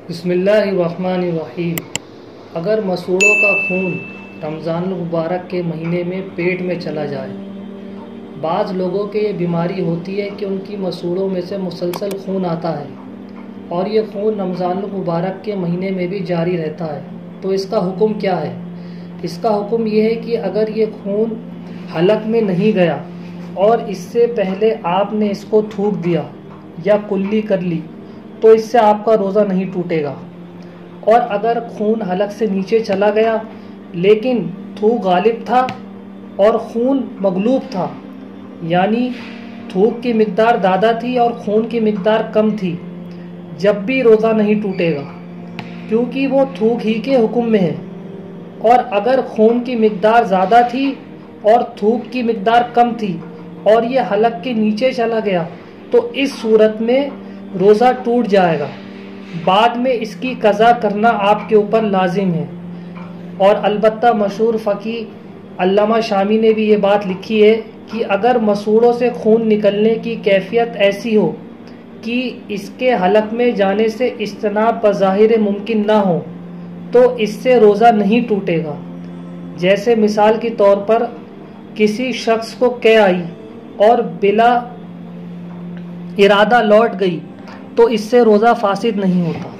बिस्मिल्लाहिर्रहमानिर्रहीम। अगर मसूड़ों का खून रमज़ानुल मुबारक के महीने में पेट में चला जाए, बाज़ लोगों के ये बीमारी होती है कि उनकी मसूड़ों में से मुसलसल खून आता है और ये खून रमज़ानुल मुबारक के महीने में भी जारी रहता है। तो इसका हुक्म क्या है? इसका हुक्म ये है कि अगर ये खून हलक में नहीं गया और इससे पहले आपने इसको थूक दिया या कुल्ली कर ली तो इससे आपका रोज़ा नहीं टूटेगा। और अगर खून हलक से नीचे चला गया लेकिन थूक गालिब था और खून मगलूब था, यानी थूक की मिकदार ज़्यादा थी और खून की मिकदार कम थी, जब भी रोज़ा नहीं टूटेगा, क्योंकि वो थूक ही के हुक्म में है। और अगर खून की मिकदार ज़्यादा थी और थूक की मिकदार कम थी और ये हलक के नीचे चला गया तो इस सूरत में रोज़ा टूट जाएगा। बाद में इसकी कज़ा करना आपके ऊपर लाजिम है। और अलबत्ता मशहूर फ़कीह अल्लामा शामी ने भी ये बात लिखी है कि अगर मसूड़ों से खून निकलने की कैफियत ऐसी हो कि इसके हलक में जाने से इज्तनाब बज़ाहिर मुमकिन ना हो तो इससे रोज़ा नहीं टूटेगा। जैसे मिसाल के तौर पर किसी शख्स को कै आई और बिला इरादा लौट गई तो इससे रोज़ा फासिद नहीं होता।